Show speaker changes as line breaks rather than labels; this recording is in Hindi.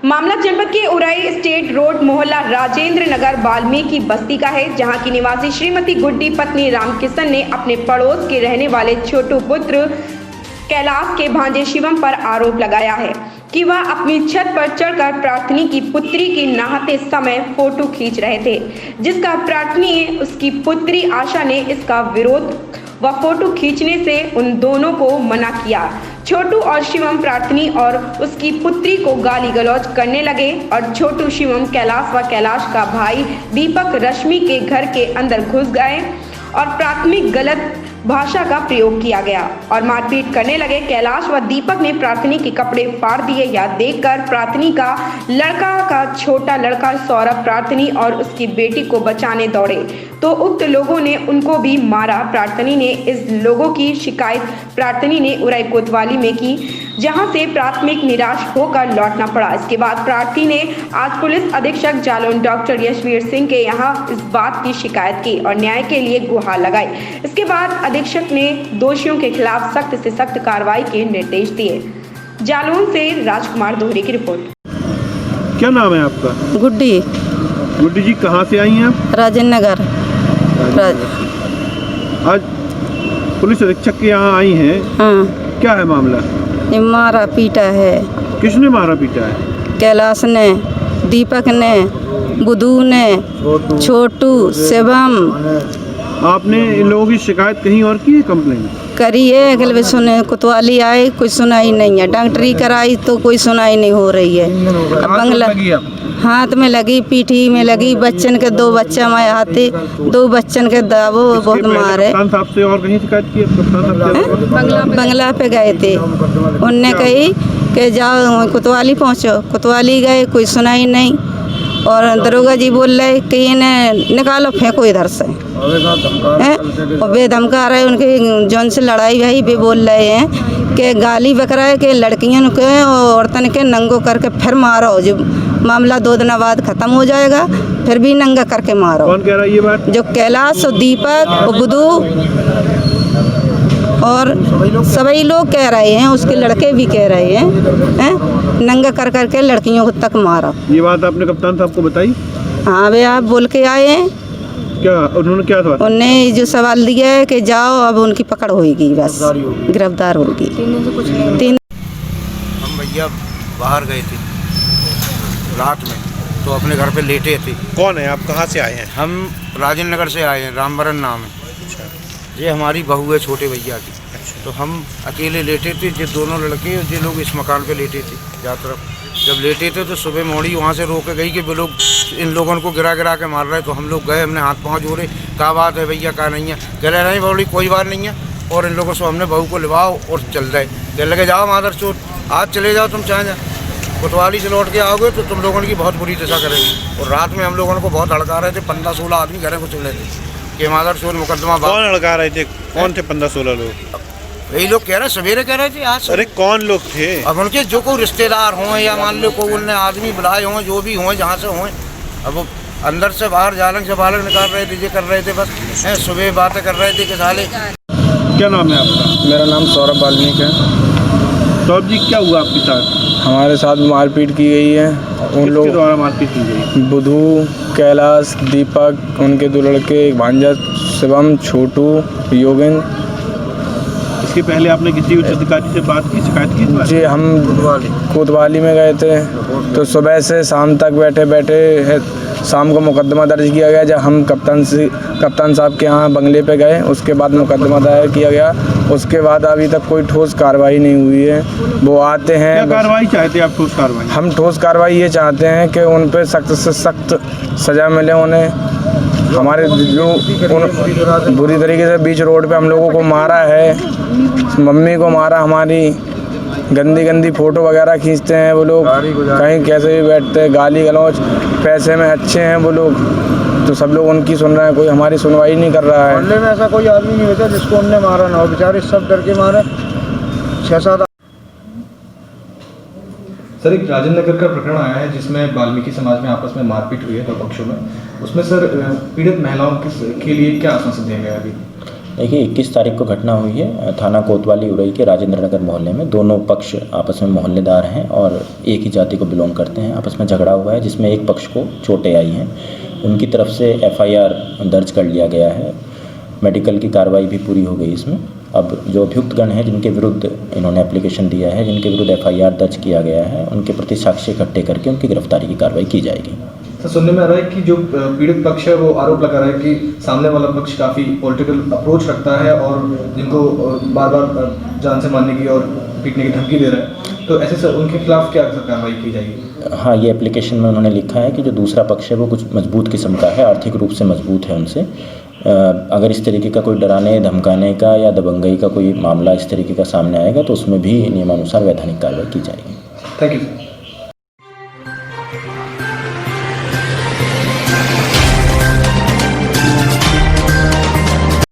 मामला जनपद के उराई स्टेट रोड मोहल्ला राजेंद्र नगर वाल्मीकि बस्ती का है, जहां की निवासी श्रीमती गुड्डी पत्नी रामकिशन ने अपने पड़ोस के रहने वाले छोटू पुत्र कैलाश के भांजे शिवम पर आरोप लगाया है कि वह अपनी छत पर चढ़कर प्रार्थनी की पुत्री की नहाते समय फोटो खींच रहे थे, जिसका प्रार्थनी उसकी पुत्री आशा ने इसका विरोध व फोटो खींचने से उन दोनों को मना किया। छोटू और शिवम प्रार्थनी और उसकी पुत्री को गाली गलौज करने लगे और छोटू शिवम कैलाश व कैलाश का भाई दीपक रश्मि के घर के अंदर घुस गए और प्राथमिक गलत भाषा का प्रयोग किया गया और मारपीट करने लगे। कैलाश व दीपक ने प्रार्थनी के कपड़े फाड़ दिए। यह देखकर प्रार्थनी का छोटा लड़का सौरभ प्रार्थनी और उसकी बेटी को बचाने दौड़े तो उक्त लोगों ने उनको भी मारा। प्रार्थनी ने इस लोगों की शिकायत प्रार्थनी ने उराई कोतवाली में की, जहां से प्राथमिक निराश होकर लौटना पड़ा। इसके बाद प्रार्थनी ने आज पुलिस अधीक्षक जालौन डॉक्टर यशवीर सिंह के यहाँ इस बात की शिकायत की और न्याय के लिए गुहार लगाई। इसके बाद अधीक्षक ने दोषियों के खिलाफ सख्त से सख्त कार्रवाई के निर्देश दिए। जालौन से राजकुमार दोहरी की रिपोर्ट।
क्या नाम है आपका?
गुड्डी।
गुड्डी जी कहाँ से आई हैं आप?
राजेंद्र नगर।
आज पुलिस अधीक्षक के यहाँ आई हैं।
हाँ।
क्या है मामला?
ये मारा पीटा है।
किसने मारा पीटा है?
कैलाश ने, दीपक ने, बुधू ने, छोटू, शिवम।
आपने इन लोगों की शिकायत कहीं और की है? कंप्लेन
करी है, अगले सुने कोतवाली आए, कोई सुनाई नहीं है। डॉक्टरी कराई तो कोई सुनाई नहीं हो रही है। बंगला हाथ में लगी, पीठी में लगी, बच्चन के 2 बच्चा माए हाथे, 2 बच्चन के दावो बहुत मारे।
कप्तान साहब से और कहीं शिकायत की है? कप्तान साहब
बंगला पे गए थे, उनने कही कि जाओ कोतवाली पहुँचो। कोतवाली गए, कोई सुनाई नहीं और दरोगा जी बोल रहे कि इन्हें निकालो, फेंको इधर से। और बेधमका रहे, उनके जौन से लड़ाई भाई वे बोल रहे हैं कि गाली बक रहा है कि लड़कियों के और औरतन के नंगो करके फिर मारो, जो मामला 2 दिन बाद ख़त्म हो जाएगा, फिर भी नंगा करके मारो।
कौन कह रहा है ये बात?
जो कैलाश और दीपक और बुधू और सभी लोग कह रहे हैं, उसके लड़के भी कह रहे हैं, नंगा कर करके लड़कियों को तक मारा।
ये बात आपने कप्तान साहब को बताई?
हाँ वे आप बोल के आए हैं।
क्या उन्होंने क्या था?
उन्होंने जो सवाल दिया है कि जाओ अब उनकी पकड़ होगी, बस गिरफ्तार होगी। 3
हम भैया बाहर गए थे रात में, तो अपने घर पे लेटे थे।
कौन है आप? कहाँ से आए हैं?
हम राजेंद्र नगर से आए हैं, रामबरन नाम है। ये हमारी बहू है छोटे भैया की। तो हम अकेले लेटे थे, ये दोनों लड़के ये लोग इस मकान पे लेटे थे। जा तरफ जब लेटे थे तो सुबह मोड़ी वहाँ से रोक के गई कि वो लोग इन लोगों को गिरा गिरा के मार रहे। तो हम लोग गए, हमने हाथ पाँव जोड़े, क्या बात है भैया, क्या नहीं है? कह रहे नहीं बोली कोई बात नहीं है। और इन लोगों से हमने बहू को लिवाओ और चल रहे। कह लगे जाओ मादर चोट, आज चले जाओ, तुम चाहे जा कोतवाली से लौट के आओगे तो तुम लोगों की बहुत बुरी दशा करेगी। और रात में हम लोगों को बहुत हड़का रहे थे, 15-16 आदमी घर को चले थे कि मादर चोर मुकदमा।
कौन लड़का रहे थे? कौन थे 15-16 लोग?
यही लोग कह रहे, सवेरे कह रहे थे आज।
अरे कौन लोग थे?
अब उनके जो कोई रिश्तेदार हों या मान लो कोई उनने आदमी बुलाए हों, जो भी हों जहाँ से हों, अब वो अंदर से बाहर जालंग से बालक निकाल रहे थे, ये कर रहे थे, बस सुबह बातें कर रहे थे कि साले।
क्या नाम है आपका?
मेरा नाम सौरभ वाल्मीकि है।
सौरभ जी क्या हुआ आपके साथ?
हमारे साथ मारपीट की गई है। उन लोग
द्वारा मारपीट की गई?
बुधू, कैलाश, दीपक, उनके 2 लड़के, एक भांजा शिवम, छोटू, योगेंद्र।
इसके पहले आपने किसी उच्च अधिकारी से बात की, शिकायत की?
जी हम कोतवाली में गए थे, तो सुबह से शाम तक बैठे बैठे शाम को मुकदमा दर्ज किया गया। जब हम कप्तान साहब के यहाँ बंगले पे गए, उसके बाद मुकदमा दायर किया गया। उसके बाद अभी तक कोई ठोस कार्रवाई नहीं हुई है। वो आते हैं।
क्या कार्रवाई चाहते हैं आप? ठोस कार्रवाई?
हम ठोस कार्रवाई ये चाहते हैं कि उन पे सख्त से सख्त सज़ा मिले उन्हें। हमारे जो बुरी तरीके से बीच रोड पे हम लोगों को मारा है, मम्मी को मारा, हमारी गंदी गंदी फ़ोटो वगैरह खींचते हैं वो लोग, कहीं कैसे भी बैठते हैं, गाली गलौज, पैसे में अच्छे हैं वो लोग, तो सब लोग उनकी सुन रहे हैं, कोई हमारी सुनवाई नहीं कर रहा है।
मोहल्ले में ऐसा कोई आदमी नहीं होता जिसको उनने मारा ना हो, बेचारे सब डर के मारे। 6-7
सर एक राजेंद्र नगर का प्रकरण आया है जिसमें वाल्मीकि समाज में आपस में मारपीट हुई है 2 पक्षों में। उसमें सर पीड़ित महिलाओं के लिए क्या आश्वासन दिया गया अभी?
देखिए 21 तारीख को घटना हुई है थाना कोतवाली उड़ई के राजेंद्र नगर मोहल्ले में। दोनों पक्ष आपस में मोहल्लेदार हैं और एक ही जाति को बिलोंग करते हैं। आपस में झगड़ा हुआ है जिसमें एक पक्ष को चोटें आई हैं। उनकी तरफ से FIR दर्ज कर लिया गया है। मेडिकल की कार्रवाई भी पूरी हो गई इसमें। अब जो अभियुक्त गण हैं जिनके विरुद्ध इन्होंने एप्लीकेशन दिया है, जिनके विरुद्ध FIR दर्ज किया गया है, उनके प्रति साक्ष्य इकट्ठे करके उनकी गिरफ्तारी की कार्रवाई की जाएगी।
तो सुनने में आ रहा है कि जो पीड़ित पक्ष है वो आरोप लगा रहा है कि सामने वाला पक्ष काफ़ी पॉलिटिकल अप्रोच रखता है और जिनको बार बार जान से मारने की और पीटने की धमकी दे रहा है, तो ऐसे उनके खिलाफ क्या कार्रवाई की जाएगी?
हाँ, ये एप्लीकेशन में उन्होंने लिखा है कि जो दूसरा पक्ष है वो कुछ मजबूत किस्म का है, आर्थिक रूप से मजबूत है उनसे। अगर इस तरीके का कोई डराने धमकाने का या दबंगई का कोई मामला इस तरीके का सामने आएगा तो उसमें भी नियमानुसार वैधानिक कार्रवाई की जाएगी।
Thank you.